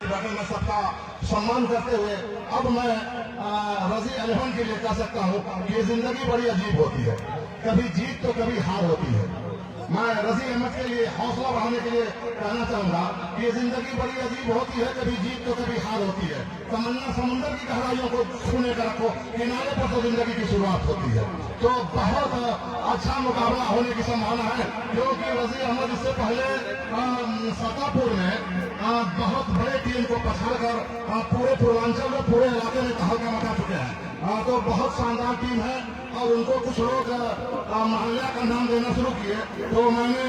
बैठे, मैं सबका सम्मान करते हुए अब मैं रजी अहमद के लिए कह सकता हूँ कि ये जिंदगी बड़ी अजीब होती है, कभी जीत तो कभी हार होती है। मैं रजी अहमद के लिए हौसला बढ़ाने के लिए कहना चाहूंगा कि ये जिंदगी बड़ी अजीब होती है, कभी जीत तो कभी हार होती है। तमन्ना समुद्र की गहराइयों को छूने का रखो, किनारे पर तो जिंदगी की शुरुआत होती है। तो बहुत अच्छा मुकाबला होने की संभावना है, क्योंकि रजी अहमद इससे पहले फतेहपुर में बहुत बड़े टीम को पछाड़कर पूरे पूर्वांचल में, पूरे इलाके में तहलका मचा चुके हैं। तो बहुत शानदार टीम है और उनको कुछ लोग माल्या का नाम देना शुरू किए, तो मैंने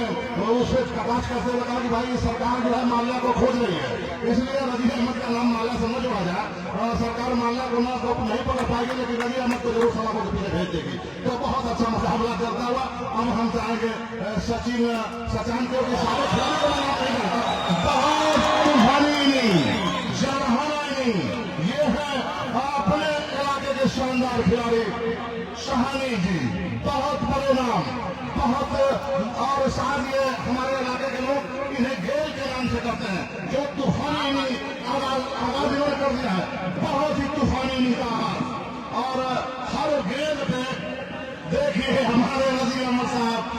उसे कटाक्ष करते हुए कहा कि भाई सरकार जो है माल्या को खोज रही है, इसलिए रजी अहमद का नाम माल्या से न जोड़ा जाए। सरकार माल्या को नहीं पकड़ पाएगी, लेकिन रजी अहमद को जरूर सलाखों के पीछे भेज देगी। तो बहुत अच्छा मुकाबला चलता हुआ अब हम चाहेंगे सचिन को सारे खिलाड़ी को नाम नहीं करता, बहुत तूफानी नहीं, ये है अपने इलाके के शानदार खिलाड़ी शहानी जी, बहुत बड़े नाम, बहुत। और शायद ये हमारे इलाके के लोग इन्हें गेल के नाम से करते हैं, जो तूफानी आगाज इन्होंने कर दिया है, बहुत ही तूफानी का आगाज। और हर गेंद पे देखिए हमारे रजी अहमद साहब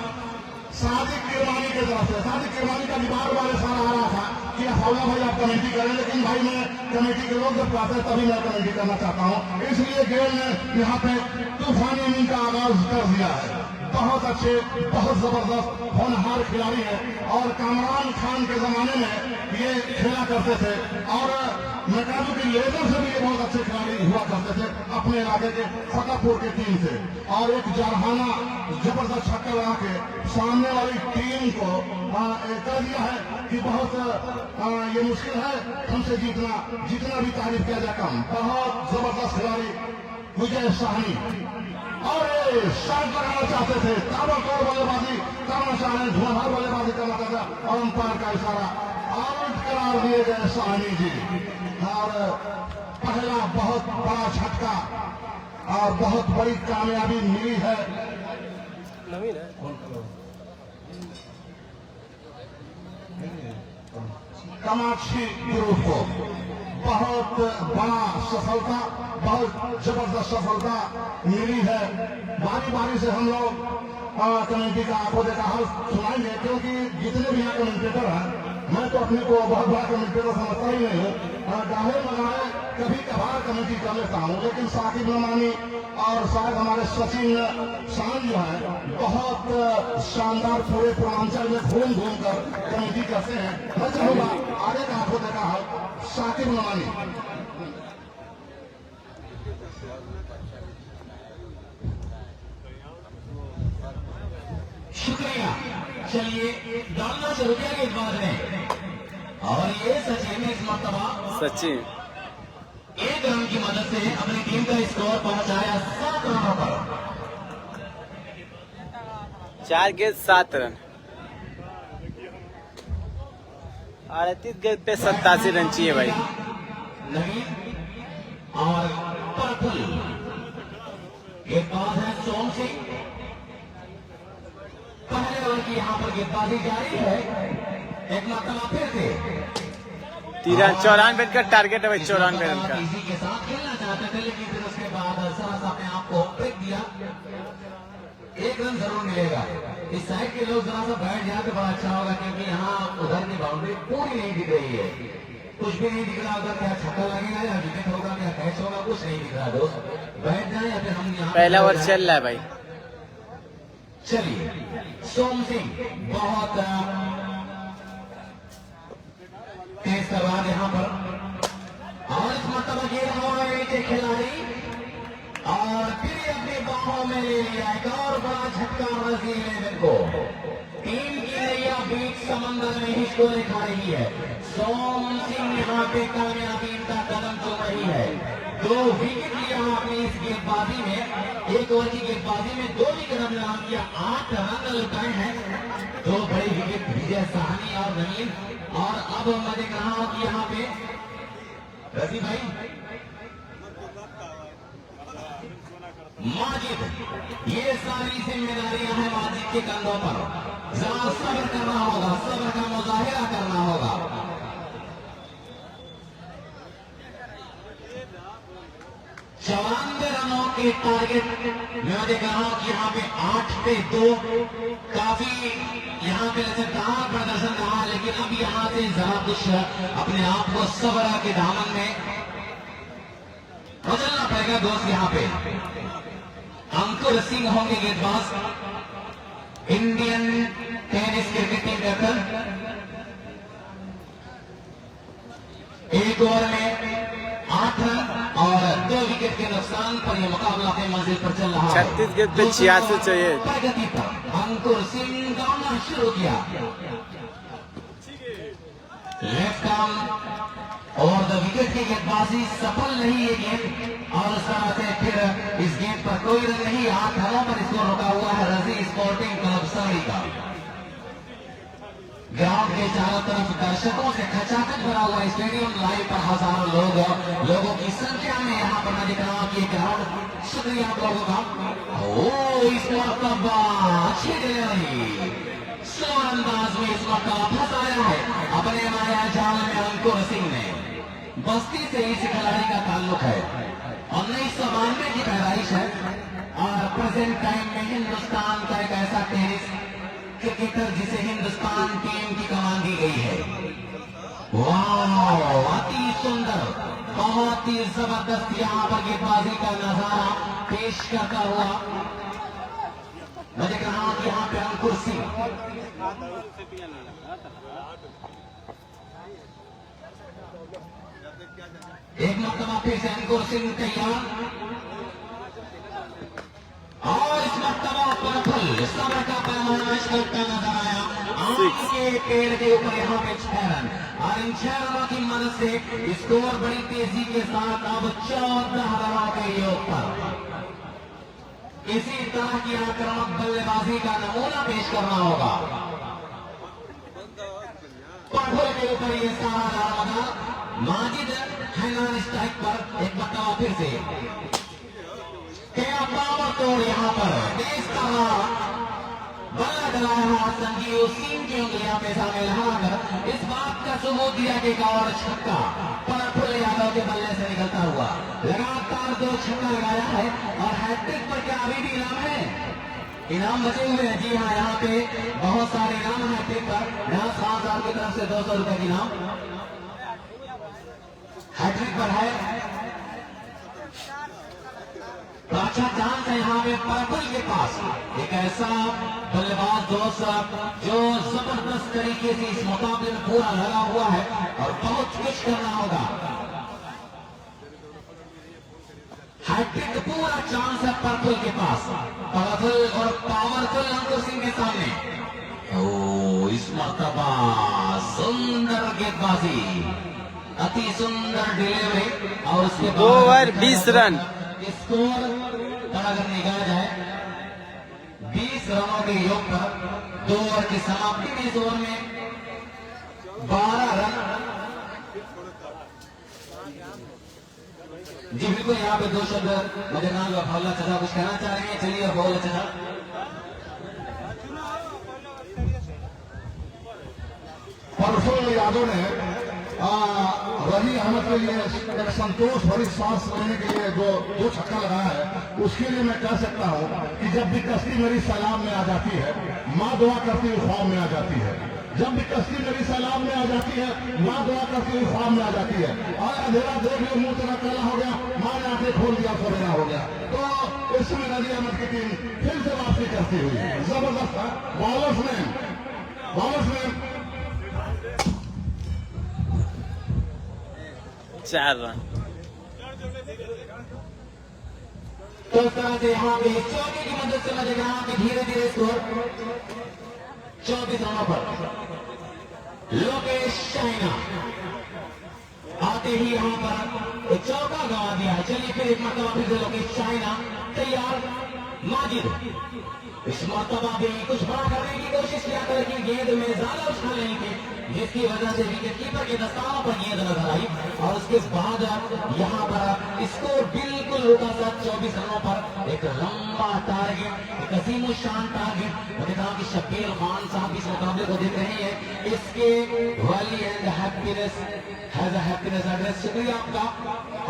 सादिक किरमानी की तरफ से, सादिक किरमानी का बार बार इशारा आ रहा था कि हौला भाई आप कमेंट्री करें, लेकिन भाई मैं कमेटी के लोग जब कहते हैं तभी मैं कमेंट्री करना चाहता हूं, इसलिए गेल ने यहाँ पे तूफानी इनिंग का आगाज कर दिया है। बहुत अच्छे, बहुत जबरदस्त होनहार खिलाड़ी है और कामरान खान के जमाने में ये खेला करते थे और नकाबू के लेजर से भी ये बहुत अच्छे खिलाड़ी हुआ करते थे अपने इलाके के फतेहपुर की टीम से। और एक जरहाना जबरदस्त छक्का लगा के सामने वाली टीम को कह दिया है कि बहुत ये मुश्किल है हमसे जीतना, जितना भी तारीफ किया जाए कम। बहुत जबरदस्त खिलाड़ी विजय साहनी और शॉट लगाना चाहते थे, ताबड़तोड़ बल्लेबाजी करना चाह रहे, धुआंधार बल्लेबाजी करना चाहते और अंपायर का इशारा आउट करार दिए गए साहनी जी। और पहला बहुत बड़ा झटका और बहुत बड़ी कामयाबी मिली है कामाक्षी ग्रुप को। बहुत बड़ा सफलता, बहुत जबरदस्त सफलता मिली है। बारी बारी से हम लोग कमेटी का आंखों देखा हाल सुनाएंगे, क्योंकि जितने भी यहाँ कमेंटेटर हैं, मैं तो अपने को बहुत बड़ा कमेंटेटर समझता ही नहीं हूँ। गाहे मगाहे कभी कभार कमेटी कर लेता हूँ, लेकिन साकिब नमानी और शायद हमारे सचिन शान जो है बहुत शानदार पूरे पूर्वांचल में घूम घूम कर कमेटी करते हैं। मैं चाहूंगा आगे का आंखों देखा हाल साकिब नमानी। शुक्रिया। चलिए डालना शुरू किया गया इस बात में और ये सचिन ने इस मर्तबा सचिन 1 रन की मदद से अपनी टीम का स्कोर पहुंचाया 7 रनों पर। 4 गेंद 7 रन, 38 गेंद पे 87 रन चाहिए भाई। नवीन और पर्पल गेंदबाज है सोम सिंह। पहले ओवर की यहाँ पर गेंदबाजी जारी है। एक मरतबा फिर से 94 का टारगेट है भाई, 94 रन का। इसी के साथ खेलना चाहते थे, लेकिन फिर उसके बाद सरस अपने आप को ब्रेक दिया। 1 रन जरूर मिलेगा। इस साइड के लोग जरा सा बैठ जाए तो बड़ा अच्छा होगा, क्योंकि यहाँ उधर की बाउंड्री पूरी नहीं दिख रही है, कुछ भी नहीं दिख रहा। उधर क्या छक्का लगेगा या विकेट होगा, क्या कैच होगा, कुछ नहीं दिख रहा। दोस्त बैठ जाए या फिर हम यहाँ पहला ओवर चल रहा है भाई। चलिए सोम सिंह बहुत तेज सवाल यहाँ पर और इस मरतबा गेंद खिलाड़ी और फिर अपनी बाहों में ले लिया। एक और बड़ा झटका रजी लेवन को। टीम की नैया बीच समंदर में हिचको दिखा रही है। सोम सिंह यहाँ पे कामयाबी का कदम चुम रही है। 2 विकेट लिया आपने इस गेंदबाजी में। 1 ओवर की गेंदबाजी में 2 विकेट हमने नाम किया। 8 रन लुटाए हैं। 2 बड़े विकेट विजय साहनी और नवीन। और अब मैं देख रहा हूं कि यहाँ पे रजी भाई माजिद, ये सारी जिम्मेदारियां हैं माजिद के कंधों पर। जरा सब्र करना होगा, सब्र का मुजाहिरा करना होगा। 94 रनों के टारगेट मैं देख रहा हूं कि यहाँ पे 8 पे 2 काफी यहाँ पे लचकदार प्रदर्शन रहा, लेकिन अब यहाँ से जरा कुछ अपने आप को सवरा के दामन में बदलना पड़ेगा दोस्त। यहाँ पे अंकुर सिंह होंगे गेंदबाज, Indian tennis cricket team captain. एक ओवर में 8 रन और 2 विकेट के नुकसान पर यह मुकाबला अपनी मंजिल पर चल रहा है। 36 गेंद पे 86 चाहिए। प्रगति पर अंकुर सिंह दौड़ना शुरू किया, लेफ्ट आर्म और द विकेट की गेंदबाजी सफल नहीं है गेंद, और उस तरह से फिर इस गेंद पर कोई रन नहीं। 8 रनों पर इसको रोका हुआ है रजी स्पोर्टिंग क्लब सरी का। ग्राउंड के चारों तरफ दर्शकों से खचाखच भरा हुआ स्टेडियम, लाइव पर हजारों लोगों की संख्या में यहाँ पर मैं दिख रहा हूँ कि ग्राउंड। शुक्रिया आप लोगों का। ओ इस मरतबा अच्छी डिलीवरी, स्लो अंदाज में इस मरतबा फंसाया है अपने माया जाल में अंकुर सिंह ने। बस्ती से इस खिलाड़ी का ताल्लुक है, 1992 की पैदाइश है और प्रेजेंट टाइम में हिंदुस्तान का एक ऐसा टेनिस क्रिकेटर जिसे हिंदुस्तान टीम की कमान दी गई है। वाह, अति सुंदर, बहुत ही जबरदस्त यहाँ पर गेंदबाजी का नजारा पेश करता हुआ मैं देख रहा हूं कि यहाँ पे अंकुर सिंह एक मरतबा फिर से अंकुर सिंह तैयार, और इस मरतबा प्रफुल्ल सबर का पैमाना करता नजर आया। आम के पेड़ के ऊपर यहाँ पे 6 रन, और इन 6 रनों की मदद से स्कोर बड़ी तेजी के साथ अब 14 रनों के योग पर। इसी तरह की आक्रामक बल्लेबाजी का नमूना पेश करना होगा। प्रफुल्ल के ऊपर ये सारा दारोमदार, माजिद हैनान स्ट्राइक पर एक मरतबा फिर से क्या पावर तोड़ यहाँ पर देश का बल्ला डलाया हुआ संजीव सिंह की उंगलियां में शामिल हाथ इस बात का सबूत दिया कि एक और छक्का प्रफुल्ल यादव के बल्ले से निकलता हुआ लगातार 2 छक्का लगाया है, और हैट्रिक पर क्या अभी भी इनाम है? इनाम बचे हुए हैं। जी हाँ, यहाँ पे बहुत सारे इनाम है हैट्रिक पर। यहाँ खान साहब की तरफ से 200 रुपए की इनाम हैट्रिक पर है। अच्छा चांस है यहाँ पे प्रफुल्ल के पास, एक ऐसा बल्लेबाज दोस्त जो जबरदस्त तरीके से इस मुकाबले में पूरा लगा हुआ है और बहुत कुछ करना होगा। हैट्रिक पूरा चांस है प्रफुल्ल के पास, पावरफुल और पावरफुल अंकुर सिंह के सामने। ओ इस मरतबा सुंदर गेंदबाजी, अति सुंदर डिलीवरी, और उसके 2 ओवर 20 रन। स्कोर पर अगर निगाह जाए 20 रनों के योग पर 2 ओवर की समाप्ति में इस ओवर में 12 रन। जी बिल्कुल, यहाँ पे 2 शब्द मुझे नाम भोला चाचा कुछ कहना चाह रहे हैं। चलिए और भोला चाचा। प्रफुल्ल यादव ने रजी अहमद के लिए एक संतोष भरी सांस लेने के लिए जो 2 छक्का लगाया है, उसके लिए मैं कह सकता हूँ कि जब भी कश्ती मेरी सलाम में आ जाती है, माँ दुआ करती हुई ख्वाब में आ जाती है। जब भी कश्ती मेरी सलाम में आ जाती है, माँ दुआ करती हुई ख्वाब में आ जाती है। और अंधेरा देख लो, मुंह तेरा काला हो गया, माँ ने आंखें खोल दिया, सवेरा हो गया। तो इस समय रजी अहमद की टीम फिर से वापसी करती हुई जबरदस्त है। बॉलर्स में 4 रन। तो इस तरह से यहाँ पे चौके की मदद से मैं देख रहा हूँ कि धीरे धीरे स्कोर 24 रनों पर लोकेश चाइना आते ही यहाँ पर एक चौका गवा दिया है। चलिए फिर एक मरतबा फिर से लोकेश चाइना तैयार। माजिद इस मरतबा भी कुछ बड़ा करने की कोशिश किया था, लेकिन गेंद में ज्यादा उछाल नहीं थी, जिसकी वजह से विकेट कीपर के दस्तानों पर गेंद नजर आई, और उसके बाद यहाँ पर स्कोर बिल्कुल होगा था 24 रनों पर। एक लंबा टारगेट, एक अजीम शान टारगेट। मैंने कहा कि शब्बीर खान साहब इस मुकाबले को देख रहे हैं, इसके valley and happiness has a happiness address. शुक्रिया आपका।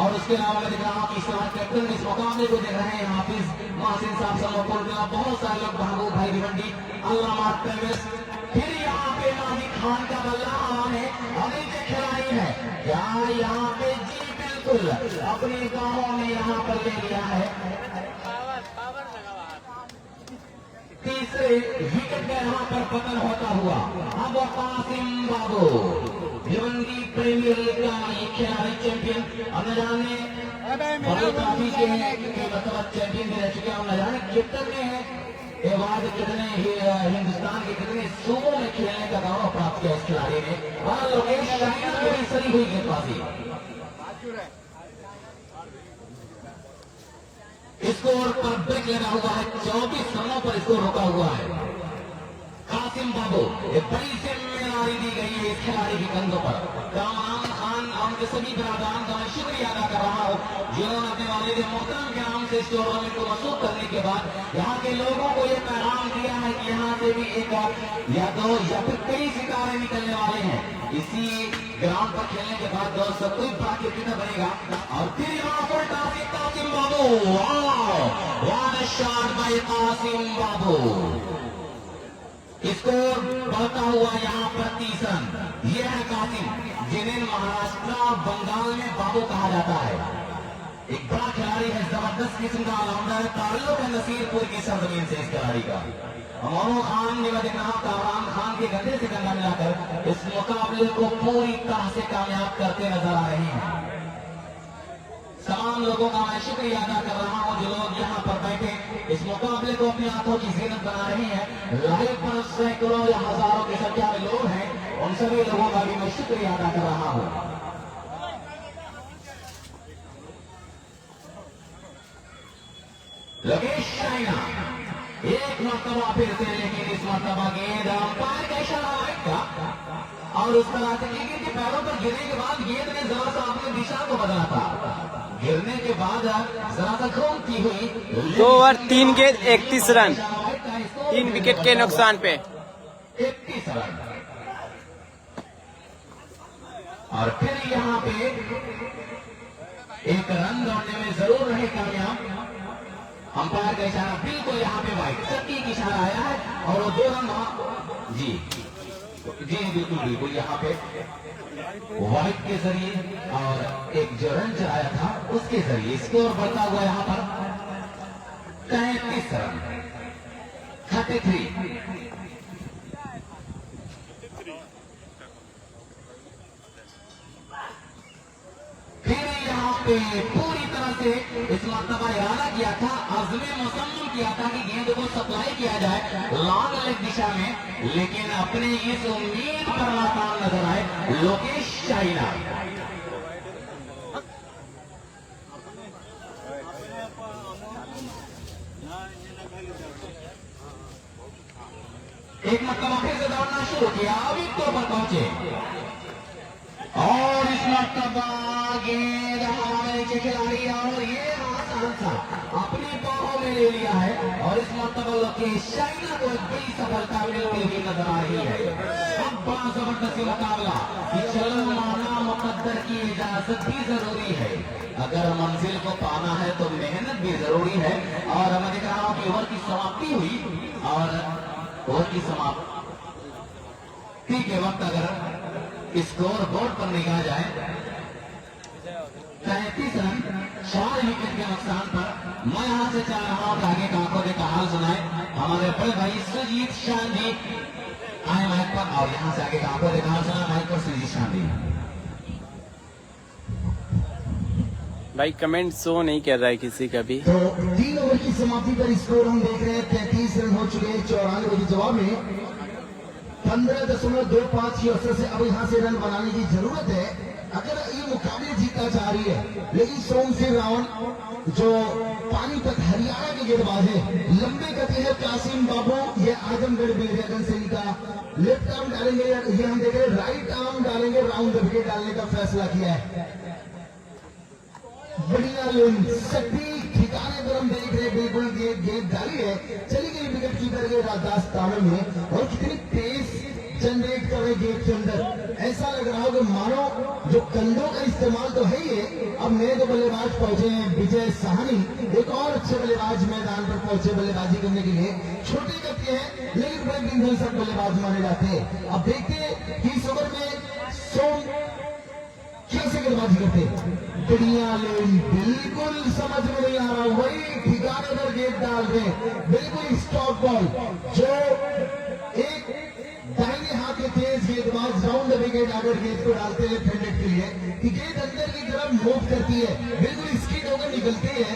और उसके अलावा मैं देख रहा हूँ कि इस बार कैप्टन इस मुकाबले को देख रहे हैं हाफिज मासिन साहब समोपुर के। बहुत सारे लोग महबूब भाई भिवंडी अल्लामा तैमिस। फिर यहाँ पे नाजी खान का बल्ला है, अभी के खिलाड़ी है क्या यहाँ पे? जी बिल्कुल, अपने गांवों में यहाँ पर ले लिया है। तीसरे विकेट में यहाँ पर पतन होता हुआ अब कासिम बाबू भिवंडी प्रीमियर लीग का ये खिलाड़ी चैंपियन। अब न जाने ट्रॉफी के मतलब चैंपियन भी रह चुके हैं। अब न जाने कैप्टन में ये बाद कितने हिंदुस्तान के कितने सूबों में खेलने का गौरव प्राप्त किया इस खिलाड़ी ने। और लोकेश शाहीन की भी सही हुई गेंदबाजी। स्कोर पर ब्रेक लगा हुआ है, 24 रनों पर स्कोर रोका हुआ है। कासिम बाबू एक बड़ी जिम्मेदारी दी गई है इस खिलाड़ी के कंधों पर। कामरान खान और उनके सभी बिरादरान का मैं शुक्रिया अदा कर रहा हूँ जिन्होंने अपने वालिद मोहतरम के नाम से इस टूर्नामेंट को मसूख करने के बाद यहाँ के लोगों को ये पैगाम दिया है कि यहाँ से भी एक या दो या फिर कई सितारे निकलने वाले हैं। इसी ग्राउंड पर खेलने के बाद दोस्तों कोई बड़ा क्रिकेटर बनेगा। और फिर यहाँ पर कासिम बाबू, वाह shot by Kasim Babu. Score बढ़ता हुआ यहाँ पर 30 रन। यह है कासिम, जिन्हें महाराष्ट्र और बंगाल में बाबू कहा जाता है। एक बड़ा खिलाड़ी है, जबरदस्त किस्म का ऑलराउंडर है। ताल्लुक है नसीरपुर की सरजमीन से इस खिलाड़ी का। मोनू खान ने देखा कामरान खान के गंदे से गंदा मिलाकर इस मुकाबले को पूरी तरह से कामयाब करते नजर आ रहे हैं। तमाम लोगों का मैं शुक्रिया अदा कर रहा हूँ जो लोग यहाँ पर बैठे इस मुकाबले को अपनी आंखों की जीनत बना रहे हैं। लाइव पर सैकड़ों या हजारों की संख्या में लोग हैं, उन सभी लोगों का भी मैं शुक्रिया अदा कर रहा हूँ। लोकेश शाहीन एक मरतबा फिर से, लेकिन इस मरतबा गेंद अंपायर का इशारा राइट का और उस तरह से क्रिकेट के पैरों पर गिरने के बाद गेंद ने जरा सा अपनी दिशा को बदला था। गिरने के बाद जरा सा घूमती हुई 2 ओवर 3 गेंद 31 रन, 3 विकेट के नुकसान पे 31 रन। और फिर यहाँ पे एक रन दौड़ने में जरूर रहे कामयाब। अंपायर का इशारा बिल्कुल यहाँ पे वाइट सटीक इशारा आया है और वो 2 रन जी जी बिल्कुल बिल्कुल यहाँ पे वाइट के जरिए और एक जो रन चलाया था उसके जरिए स्कोर बढ़ता हुआ यहाँ पर 33 रन 33। फिर यहाँ पे पूरी तरह से इस मरतबा इरादा किया था, अज़्मे मुसम्मम किया था कि गेंद को सप्लाई किया जाए लॉन्ग लेग दिशा में, लेकिन अपने इस उम्मीद पर नाकाम नजर आए लोकेश शाहीन। एक मरतबा फिर से दौड़ना शुरू किया, अभी तो पर पहुंचे और इस मरतबा गेंद हमारे के खिलाड़ी और ये आसान सा अपनी बाहों में ले लिया है और इस मरतबा लोकेश शाहीन को एक बड़ी सफलता मिलती हुई नजर आ रही है। अब बड़ा जबरदस्त मुकाबला कि चलो माना मुकद्दर की इजाजत भी जरूरी है, अगर मंजिल को पाना है तो मेहनत भी जरूरी है। और मैं देख रहा हूँ कि ओवर की समाप्ति हुई और ओवर की समाप्ति के वक्त अगर स्कोर बोर्ड पर निकाला जाए 33 रन 4 विकेट के नुकसान पर। मैं यहां से चाह रहा हूं कि आगे का आंखों देखा हाल सुनाए हमारे बड़े भाई सुजीत शान जी आए माइक पर और यहां से आगे का आंखों देखा हाल सुनाए माइक पर सुजीत शान जी। भाई कमेंट शो नहीं कर रहा है किसी का भी। तो 3 ओवर की समाप्ति पर स्कोर हम देख रहे हैं 33 रन हो चुके हैं 94 के जवाब में 15.25 की औसत से अब यहाँ से रन बनाने की जरूरत है। अगर इन मुकाबले जीतना चाह रही है, लेकिन सोम सिंह रावल जो पानीपत हरियाणा के गेंदबाज है, लंबे गति है कासिम बाबू, ये आजमगढ़ बेलगन से इनका लेफ्ट आर्म डालेंगे, ये हम देख रहे हैं राइट आर्म डालेंगे, राउंड द विकेट डालने का फैसला किया है। बढ़िया लेन सटीक ठिकाने पर हम देख रहे हैं, बिल्कुल गेंद डाली है, चली गई विकेट कीपर के राजदास तावे में, और कितनी तेज जनरेट कर रहे गेट के अंदर। ऐसा लग रहा हो कि मानो जो कंधों का इस्तेमाल तो है ही है। अब नए दो बल्लेबाज पहुंचे हैं, विजय साहनी एक और अच्छे बल्लेबाज मैदान पर पहुंचे बल्लेबाजी करने के लिए। छोटी गति है लेकिन बड़े बिंदु सब बल्लेबाज माने जाते हैं। अब देखते हैं कि इस ओवर में सोम कैसे गेंदबाजी करते। बढ़िया लेन, बिल्कुल समझ में नहीं आ रहा, वही ठिकाने पर गेंद डाल रहे, बिल्कुल स्टॉप बॉल जो एक दाहिने हाथ के तेज गेंदबाज राउंड द विकेट आगे गेंद को डालते हैं फेंडेड के लिए, कि गेंद अंदर की तरफ मूव करती है, बिल्कुल स्किड होकर निकलती है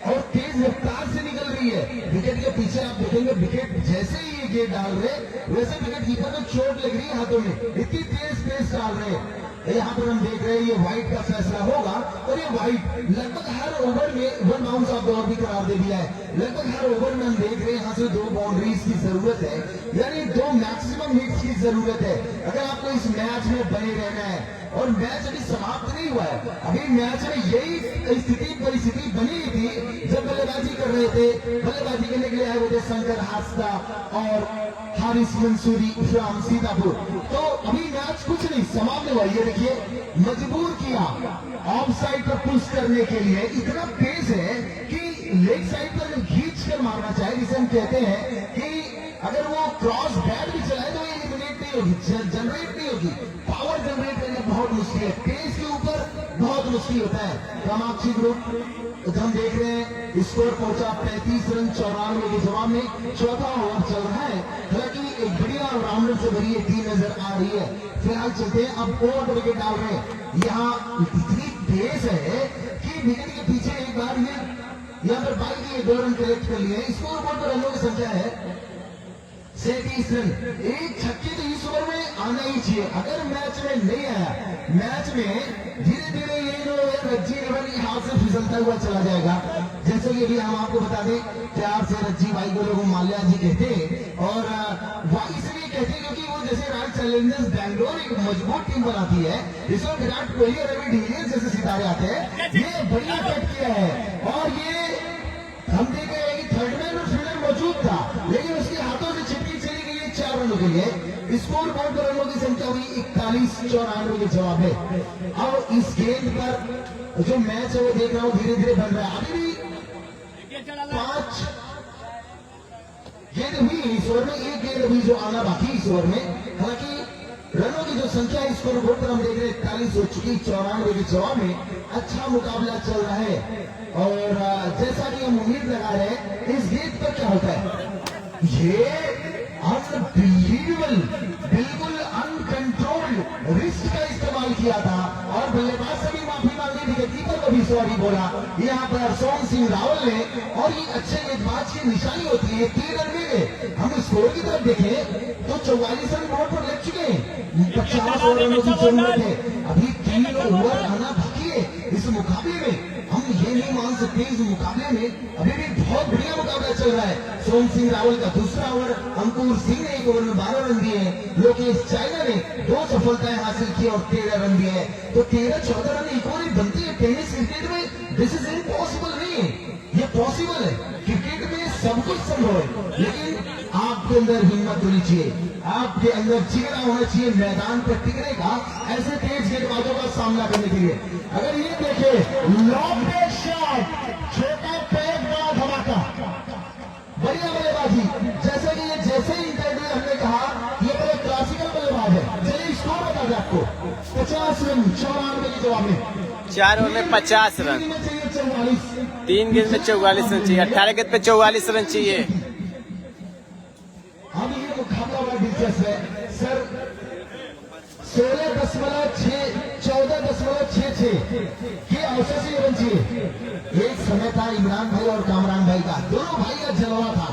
और तेज रफ्तार से निकल रही है। विकेट के पीछे आप देखेंगे, विकेट जैसे ही ये गेंद डाल रहे वैसे विकेट कीपर को चोट लग रही है हाथों में, इतनी तेज पेस डाल रहे हैं। यहाँ पर हम देख रहे हैं ये व्हाइट का फैसला होगा, और ये व्हाइट लगभग हर ओवर में 1 बाउंस ऑफ द ओवर भी करार दे दिया है। लगभग हर ओवर में हम देख रहे हैं यहाँ से 2 बाउंड्रीज की जरूरत है, यानी 2 मैक्सिमम हिट्स की जरूरत है अगर आपको इस मैच में बने रहना है। और मैच अभी समाप्त नहीं हुआ है, अभी मैच में यही स्थिति परिस्थिति बनी थी जब बल्लेबाजी कर रहे थे। बल्लेबाजी करने के लिए आए हुए थे शंकर हास्ता और हारिस मंसूरी फ्रॉम सीतापुर। तो अभी मैच कुछ नहीं समाप्त हुआ, ये देखिए मजबूर किया ऑफ साइड पर पुश करने के लिए, इतना तेज है कि लेग साइड पर खींच कर मारना चाहे, जिसे हम कहते हैं कि अगर वो क्रॉस बैट भी चलाए तो ये एलिमिनेट नहीं होगी, जनरेट नहीं होगी, पावर जनरेट करना बहुत मुश्किल है, पेस के ऊपर बहुत मुश्किल होता है। कामाक्षी ग्रुप हम देख रहे हैं स्कोर पहुंचा 35 रन 94 के जवाब में, चौथा ओवर चल रहा है। हालांकि एक बढ़िया राउंडर से भरी टीम नजर आ रही है। फिलहाल चलते हैं, अब ओवर विकेट डाल रहे हैं, यहाँ इतनी तेज है कि विकेट के पीछे एक बार ये यहाँ पर बाई की 2 रन कलेक्ट कर लिए। स्कोर बोर्ड पर रनों की संख्या है 37 रन। एक छक्के तो इस ओवर में आना ही चाहिए, अगर मैच में नहीं आया, मैच में धीरे धीरे ये जो रज्जी रवन के हाथ से फिसलता हुआ चला जाएगा। जैसे कि अभी हम आपको बता दें, प्यार से रज्जी भाई को लोग माल्या जी कहते हैं, और भाई इसलिए कहते हैं क्योंकि वो जैसे रॉयल चैलेंजर्स बैंगलोर एक मजबूत टीम बनाती है, इसमें विराट कोहली और रवि डिविलियर्स जैसे सितारे आते हैं, ये बढ़िया कट किया है। और ये हम देख रहे हैं कि थर्ड मैन और फील्डर मौजूद था, लेकिन उसके हाथों से छिटकी चली गई है 4 रनों के लिए। स्कोर बोर्ड पर रनों की संख्या हुई 41-94 के जवाब है। अब इस गेंद पर जो मैच है वो देख रहा हूं धीरे धीरे बन रहा है। अभी भी 5 गेंद हुई इस ओवर में, एक गेंद अभी जो आना बाकी इस ओवर में। हालांकि रनों की जो संख्या है स्कोर बोर्ड पर हम देख रहे हैं 41 हो चुकी, 94 के जवाब में अच्छा मुकाबला चल रहा है। और जैसा कि हम उम्मीद लगा रहे हैं, इस गेंद पर क्या होता है, ये अनबिलीवेबल, बिल्कुल अनकंट्रोल्ड रिस्ट का इस्तेमाल किया था, और बल्लेबाज से भी माफी मांगी थी, कीपर को भी सॉरी बोला यहाँ पर सोम सिंह रावल ने। और ये अच्छे गेंदबाज की निशानी होती है। 3 रन मिल गए। हम स्कोर की तरफ देखें तो 44 रन बोर्ड पर लग चुके हैं, 50 रनों की जरूरत है, अभी 3 ओवर आना बाकी है इस मुकाबले में। हम ये नहीं मान सकते, इस मुकाबले में अभी भी बहुत बढ़िया मुकाबला चल रहा है। सोम सिंह रावल का दूसरा ओवर, अंकुर सिंह ने 1 ओवर में 12 रन दिए हैं, लोकेश चाइना ने 2 सफलताएं हासिल की और 13 रन दिए हैं। तो 13-14 रन एक ओवर बनती है टेनिस क्रिकेट में, दिस इज इम्पॉसिबल नहीं है, ये पॉसिबल है। क्रिकेट में सब कुछ संभव है, लेकिन आपके अंदर हिम्मत होनी चाहिए, आपके अंदर जिगरा होना चाहिए मैदान पर टिकने का, ऐसे तेज गेंदबाजों का सामना करने के लिए। अगर ये देखे लॉन्ग शॉट, छोटा पैर, बड़ा धमाका, बढ़िया बल्लेबाजी। जैसे कि ये जैसे ही इंटरव्यू हमने कहा, ये बड़े क्लासिकल बल्लेबाज है। चलिए स्कोर बता दें आपको, 50 रन 94 के जवाब में, 4 ओवर में 50 रन, 3 गेंद में 44 रन चाहिए, 18 गेंद पे 44 रन चाहिए। अब ये मुकाबला बड़ा दिलचस्प है सर। 16.6 14.66 के औसत से रन चाहिए। एक समय था इमरान भाई और कामरान भाई का, दोनों भाई का जलवा था।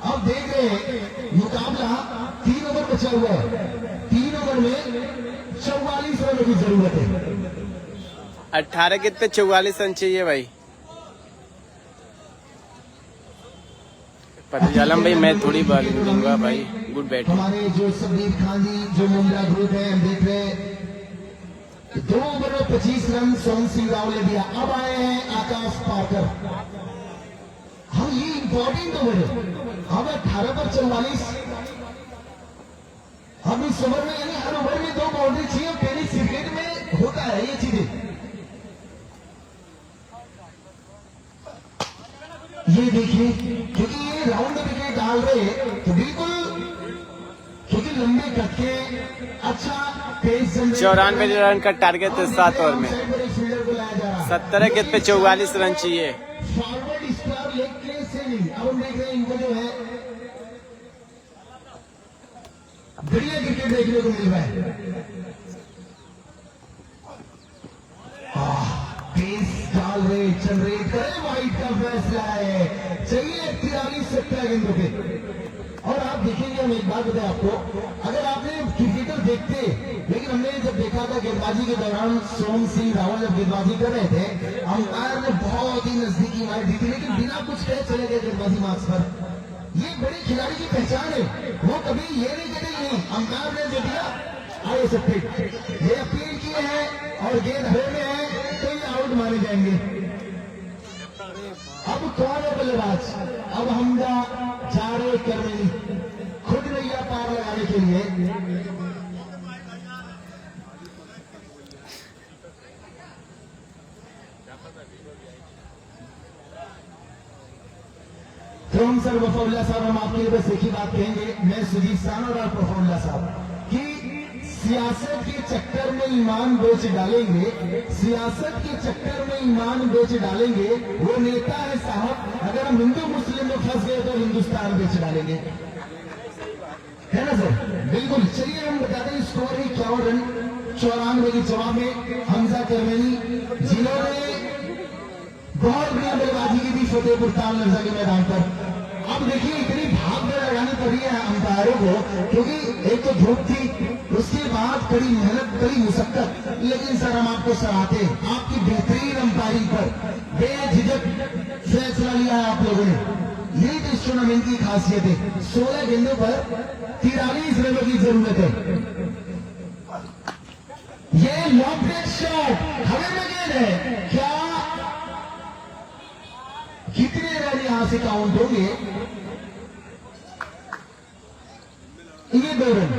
अब देख रहे हैं मुकाबला 3 ओवर बचा हुआ है, 3 ओवर में 44 रनों की जरूरत है। 18 गेंद पे 44 रन चाहिए भाई। पर आलम भाई मैं थोड़ी बॉलिंग दूंगा भाई, गुड बैटिंग। हमारे जो सबीर खान जी जो मुंडा ग्रुप है, हम देख रहे हैं 2 ओवर 25 रन सोहन सिंह राव ने दिया। अब आए हैं आकाश पारकर। हम ये इंपॉर्टेंट ओवर है। अब 18 पर 44। हम इस ओवर में यानी हर ओवर में 2 बाउंड्री चाहिए। टेनिस क्रिकेट में होता है ये चीजें। ये देखिए क्योंकि ये राउंड विकेट डाल रहे तो बिल्कुल, क्योंकि लंबे कट के अच्छा पेस 94 रन का टारगेट है 7 ओवर में। 17 गेंद पे 44 रन चाहिए। फॉरवर्ड स्क्वायर लेग के सेविंग। अब हम देख रहे हैं इनको जो है बढ़िया क्रिकेट देखने को मिल रहा है। पेस डाल रहे, चल रहे, करे वाइट का फैसला है। चाहिए 43-17 गेंदों पे। और आप देखेंगे, हम एक बात बताएं आपको, अगर आपने क्रिकेटर देखते, लेकिन हमने जब देखा था गेंदबाजी के दौरान सोहन सिंह रावल जब गेंदबाजी कर रहे थे, अंपायर ने बहुत ही नजदीकी मार दी थी, लेकिन बिना कुछ कहे चले गए गेंदबाजी मार्क्स पर। ये बड़े खिलाड़ी की पहचान है। वो कभी ये नहीं कहते नहीं अंपायर ने जो दिया आए सकते, ये अपील किए हैं और गेंद हरे में है तो ये आउट माने जाएंगे। अब कौन है बल्लेबाज? अब हमजा जा रहे करमेली खुद नैया पार लगाने के लिए। तो हम सर प्रफुल्ला साहब, हम आपके लिए बस एक ही बात कहेंगे, मैं सुजीत सानोर और प्रफुल्ला साहब, कि सियासत के चक्कर में ईमान बेच डालेंगे, सियासत के चक्कर में ईमान बेच डालेंगे। वो नेता है साहब, अगर हम हिंदू मुस्लिम में फंस गए तो हिंदुस्तान बेच डालेंगे, है ना सर? बिल्कुल। चलिए हम बताते हैं स्कोर है 51 रन 94 के जवाब में हमजा करमेली, जिन्होंने बहुत बढ़िया बल्लेबाजी की थी फतेहपुर ताल मिर्जा के मैदान पर। अब देखिए इतनी भाग दौड़ लगानी पड़ रही है अंपायरों को, क्योंकि एक तो धूप थी, उसके बाद कड़ी मेहनत, कड़ी मुशक्कत, लेकिन सर हम आपको सराहते आपकी बेहतरीन अंपायरिंग पर। बेझिझक फैसला लिया है आप लोगों ने। यही तो इस टूर्नामेंट की खासियत है। 16 गेंदों पर 43 रनों की जरूरत है। ये लॉन्ग ब्रेक शॉट हमें में गेंद है, क्या कितने रन यहां से काउंट होंगे? ये 2 रन।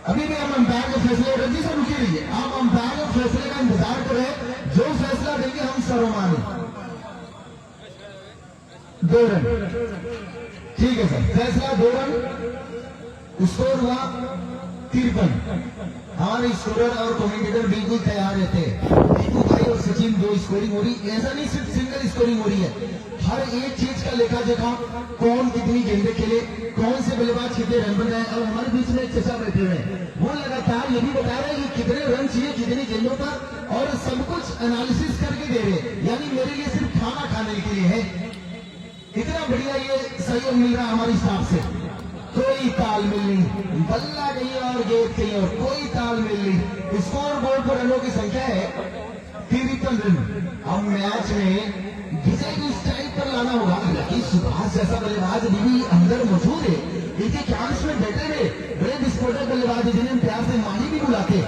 अभी भी हम अंपायर के फैसले, रजी से रुकी रहिए, आप अंपायर के फैसले का इंतजार कर रहे हैं, जो फैसला देंगे हम सर्वमान्य। 2 रन, ठीक है सर, फैसला 2 रन। स्कोर हुआ 53। हमारे स्कोरर और कमेंटेटर बिल्कुल तैयार रहते हैं। दीपू भाई और सचिन 2 स्कोरिंग हो रही, ऐसा नहीं सिर्फ सिंगल स्कोरिंग हो रही है, हर एक चीज का लेखा जोखा, कौन कितनी गेंदें खेले, कौन से बल्लेबाज कितने रन बनाए। और हमारे बीच में एक चचा बैठे हुए हैं, वो लगातार ये भी बता रहे हैं कि कितने रन चाहिए कितनी गेंदों पर, और सब कुछ एनालिसिस करके दे रहे, यानी मेरे लिए सिर्फ खाना खाने के लिए है। इतना बढ़िया ये सहयोग मिल रहा है हमारी स्टाफ से, कोई तालमेल नहीं, बल्ला कहीं और गेंद कहीं और, कोई तालमेल नहीं। स्कोर बोर्ड पर रनों की संख्या है 53 रन। अब मैच में विजय को इस टाइप पर लाना होगा, हालांकि सुभाष जैसा बल्लेबाज भी अंदर मौजूद है, इनके चांस में बैठे हुए बड़े विस्फोटक बल्लेबाज जिन्हें प्यार से माही भी बुलाते।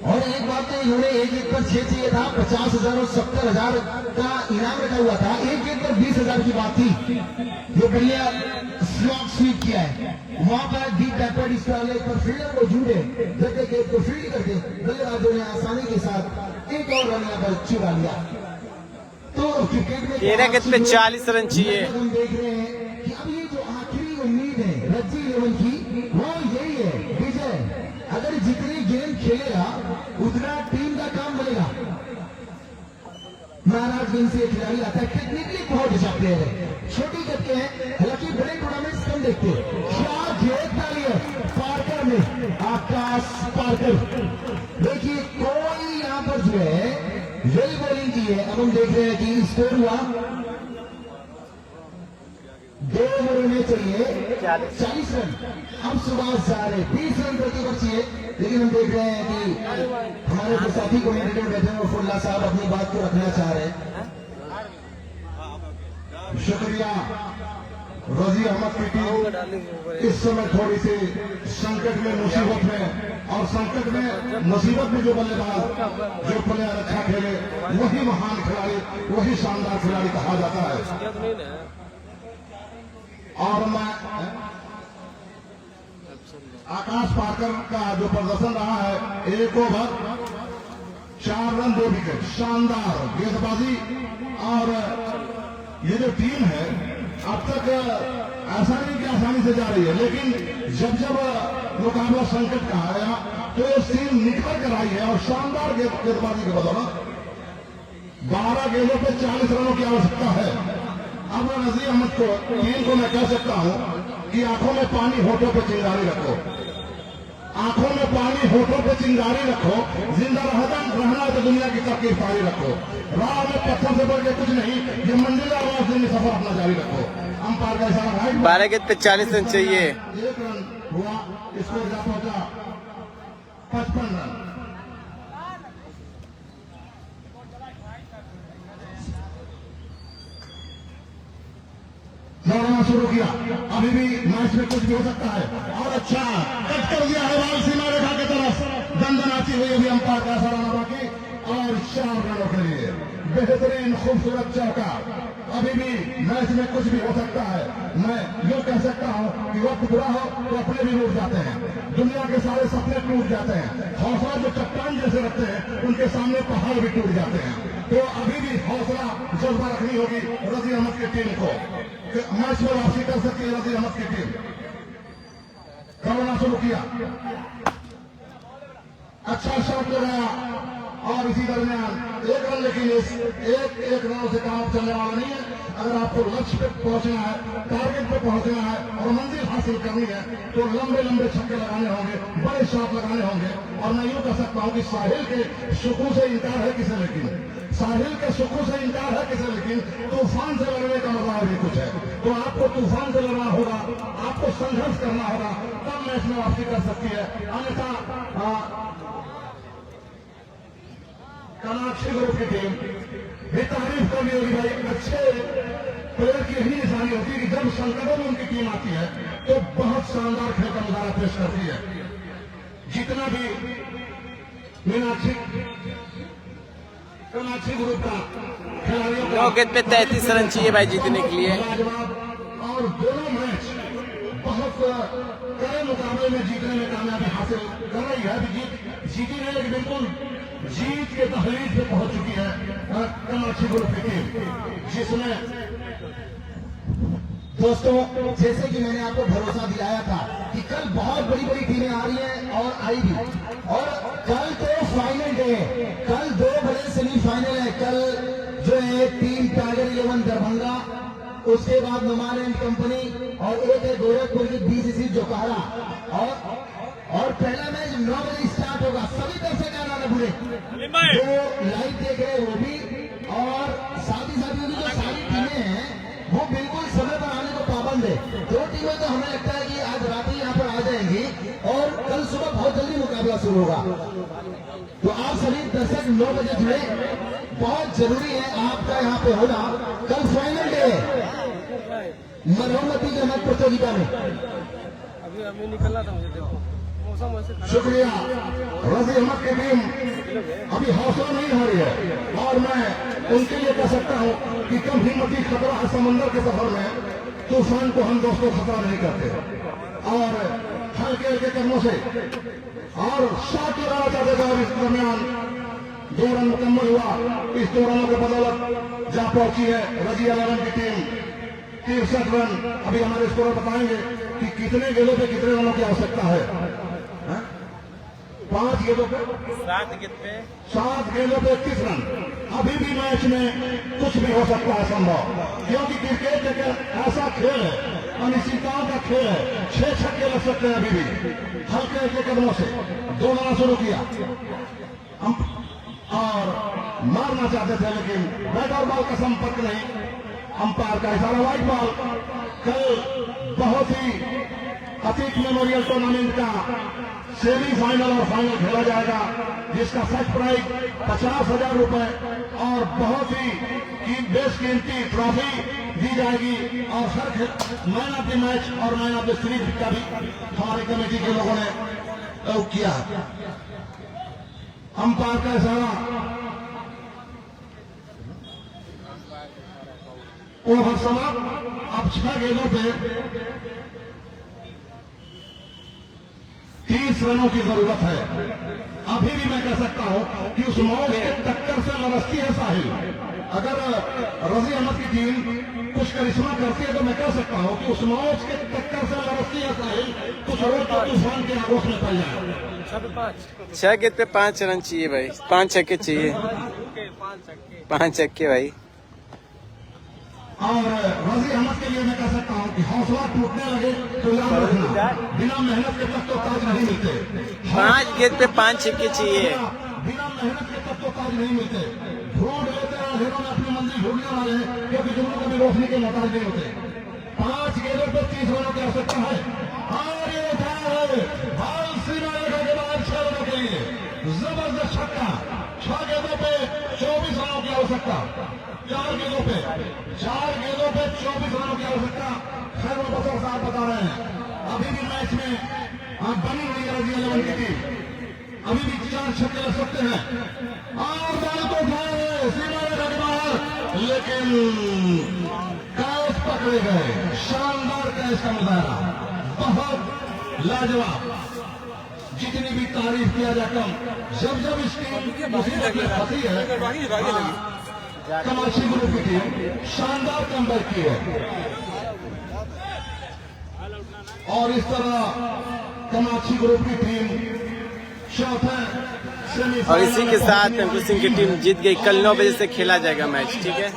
और एक बात तो इन्होंने एक गेंद पर 6 चाहिए था, 50,000 और 70,000 का इनाम रखा हुआ था, एक गेंद पर 20,000 की बात थी। ये बढ़िया स्लॉट स्वीप किया है, वहां पर डीप बैकवर्ड स्क्वायर लेग पर फील्डर मौजूद है, जब तक गेंद को फील्ड करके बल्लेबाजों ने आसानी के साथ एक और रन यहाँ पर चुरा लिया। तो क्रिकेट में 13 गेंद पे 40 रन चाहिए। हम देख रहे हैं कि अब ये जो आखिरी उम्मीद है रज्जी 11 की, वो यही है विजय। अगर जितनी गेंद खेलेगा उतना टीम का काम बनेगा। महाराजगंज से खिलाड़ी आता है, टेक्निकली बहुत अच्छा प्लेयर है, छोटी कद के हैं, हालांकि बड़े टूर्नामेंट्स कम देखते हैं। क्या खेलता है पार्कर में, आकाश पार्कर। देखिए कोई यहाँ पर जो है वेल बॉलिंग की है। अब हम देख रहे हैं कि स्कोर हुआ 2 ओवर में चाहिए 40 रन। अब सुभाष जा रहे 20 रन प्रति ओवर चाहिए, लेकिन हम देख रहे हैं कि हमारे जो साथी कमेंटेटर बैठे हैं फुल्ला साहब अपनी बात को रखना चाह रहे हैं। शुक्रिया। रजी अहमद की टीम इस समय थोड़ी सी संकट में, मुसीबत में, और संकट में मुसीबत में जो बल्लेबाज, जो प्लेयर अच्छा खेले वही महान खिलाड़ी, वही शानदार खिलाड़ी कहा जाता है। और मैं आकाश पारकर का जो प्रदर्शन रहा है, 1 ओवर 4 रन 2 विकेट, शानदार गेंदबाजी। और ये जो टीम है अब तक ऐसा नहीं कि आसानी से जा रही है, लेकिन जब जब मुकाबला संकट का आया तो ये टीम निकल कर आई है और शानदार गेंदबाजी के बदौलत 12 गेंदों पे 40 रनों की आवश्यकता है। अब रजी अहमद को, टीम को मैं कह सकता हूं कि आंखों में पानी, होठों पे चिंगारी रखो, आंखों में पानी, होठों पे चिंगारी रखो, जिंदा रहना तो दुनिया की तरक्की पारी रखो, राह में पत्थर से बढ़ के कुछ नहीं, ये मंजिल आवाज देने सफर अपना जारी रखो। अंपायर का इशारा राइट, 12 गेंद पे 40 रन चाहिए। 1 रन हुआ, स्कोर जा पहुंचा 55 रन। दौड़ना शुरू किया, अभी भी मैच में कुछ भी हो सकता है। और अच्छा कट कर दिया है बॉल सीमा रेखा की तरफ, दंदनाती हुई अभी अंपायर का सराहना बाकी, और 4 रनों के लिए बेहतरीन खूबसूरत चौका। अभी भी मैच में कुछ भी हो सकता है। मैं यूँ कह सकता हूँ कि वक्त बुरा हो तो अपने भी टूट जाते हैं, दुनिया के सारे सपने टूट जाते हैं, हौसला जो चट्टान जैसे रखते हैं उनके सामने पहाड़ भी टूट जाते हैं। तो अभी भी हौसला जज्बा रखनी होगी रजी अहमद की टीम को, मैच में वापसी कर सकती है रजी अहमद की टीम। करना शुरू किया, अच्छा शॉट लगाया, और इसी दरमियान 1 रन, लेकिन इस एक रनों से काम चलने वाला नहीं है। अगर आपको लक्ष्य पे पहुंचना है, टारगेट पे पहुंचना है और मंजिल हासिल करनी है तो लंबे लंबे छक्के लगाने होंगे, बड़े शॉट लगाने होंगे। और मैं यूं कह सकता हूं कि साहिल के सुकून से इनकार है किसे, लेकिन साहिल के सुकून से इनकार है किसे, लेकिन तूफान से लड़ने का मजा भी कुछ है। तो आपको तूफान से लड़ना होगा, आपको संघर्ष करना होगा, तब मैच में वापसी कर सकती है। अन्यथा कामाक्षी ग्रुप की टीम भी तारीफ करनी होगी। भाई अच्छे प्लेयर की यही निशानी होती है कि जब संकटों में उनकी टीम आती है तो बहुत शानदार खेल का नजारा पेश करती है। जितना भी कामाक्षी ग्रुप का खिलाड़ियों 9 गेंद पे 33 रन चाहिए भाई जीतने के लिए। और दोनों मैच बहुत कड़े मुकाबले में जीतने में कामयाबी हासिल कर रही है। जीती नहीं, लेकिन बिल्कुल जीत के दहलीज पे पहुंच चुकी है कामाक्षी ग्रुप की टीम, जिसमें दोस्तों जैसे कि मैंने आपको भरोसा दिलाया था कि कल बहुत बड़ी बड़ी टीमें आ रही हैं और आई भी, और कल तो फाइनल डे है, कल 2 बड़े सेमीफाइनल है। कल जो है टीम टाइगर 11 दरभंगा, उसके बाद नुमान एंड कंपनी, और एक है गोरखपुर की BCC जोकारा। और पहला मैच 9 बजे स्टार्ट होगा। सभी दर्शक आना न भूले, जो लाइव देख रहे हैं वो भी, और साथ ही साथ जो सारी टीमें हैं वो बिल्कुल समय पर आने को पाबंद है। 2 टीमें तो हमें लगता है कि आज रात ही यहाँ पर आ जाएंगी और कल सुबह बहुत जल्दी मुकाबला शुरू होगा। तो आप सभी दर्शक 9 बजे जुड़े, बहुत जरूरी है आपका यहाँ पे होना। कल फाइनल डे है मरहमती जमात प्रतियोगिता में। अभी निकलना था मुझे, देखो मौसम वैसे। शुक्रिया। रजी अहमद की टीम अभी हौसला नहीं हो रही है, और मैं उनके लिए कह सकता हूं कि कम हिम्मती खतरा है समंदर के सफर में, तूफान को हम दोस्तों खतरा नहीं करते। और हल्के हल्के कदमों से और शॉट लगाना चाहते थे, और इस दरमियान 2 रन मुकम्मल हुआ। इस 2 रनों के बदौलत जा पहुंची है रजी 11 की टीम 63 रन। अभी हमारे स्कोर बताएंगे कि कितने गेंदों पे कितने रनों की आवश्यकता है। 5 गेंदों पे 7 गेंद पे 7 गेंदों पे 31 रन। अभी भी मैच में कुछ भी हो सकता है संभव, क्योंकि क्रिकेट एक ऐसा खेल है, अनिश्चितताओं का खेल है। 6 छक्के लग सकते हैं अभी भी हल्के हल्के कदमों से। दौड़ना शुरू किया और मारना चाहते थे, लेकिन बैट और बॉल का संपर्क नहीं। अंपायर का इशारा, व्हाइट बॉल। कल बहुत ही अतीक मेमोरियल टूर्नामेंट का सेमीफाइनल और फाइनल खेला जाएगा, जिसका फर्स्ट प्राइज 50,000 रुपए और बहुत ही बेशकीमती ट्रॉफी दी जाएगी। और sir man of the match और मैन ऑफ द सीरीज का भी हमारी कमेटी के लोगों ने किया। अंपायर का इशारा ओवर समाप्त। अब 6 गेंदों पे 30 रनों की जरूरत है। अभी भी मैं कह सकता हूं कि उस मौज के टक्कर से लड़ती है साहिल। अगर रजी अहमद की टीम कुछ करिश्मा करती है तो मैं कह सकता हूं कि उस मौज के टक्कर से लड़ती है साहिल, कुछ रोज तो तूफान के आगोश में पड़ जाए। 6 गेंद पे 5 रन चाहिए भाई, 5 छक्के चाहिए, 5 छक्के भाई। और रजी अहमद के लिए मैं कह सकता हूं कि हौसला टूटने लगे तो याद रखना, बिना मेहनत के तक तो ताज नहीं मिलते। 5 गेंद पे 5 छक्के चाहिए। बिना मेहनत के तक तो ताज नहीं मिलते। ढूंढ लेते हैं अंधेरों में अपनी मंजिल ढूंढने वाले हैं, क्योंकि जुम्मों कभी रोशनी के मोहताज नहीं होते। 5 गेंदों पर 30 रनों की आवश्यकता है। और ये उठाया है बाल सीमा रेखा के बाहर 6 रनों के लिए जबरदस्त छक्का। 6 गेंदों पे 24 रनों की आवश्यकता। 4 गेंदों पे 24 रनों की आवश्यकता। खैर बसर साहब बता रहे हैं अभी भी मैच में बनी हुई है रजी अहमद की टीम, अभी भी 4 छक्के लग सकते हैं। और बॉल को उठाए सीमा रेखा के बाहर, लेकिन कैच पकड़े गए। शानदार कैच का मुजाहरा, बहुत लाजवाब। जितनी भी तारीफ किया जाए कम। जब इस टीम मुसीबत में फंसी है, कमाशी ग्रुप की टीम शानदार कमबैक की है। और इस तरह कमाशी ग्रुप की टीम चौथे सेमीफाइनल। और इसी के साथ अंकुर सिंह की टीम जीत गई। कल 9 बजे से खेला जाएगा मैच। ठीक है,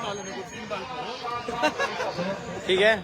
ठीक है।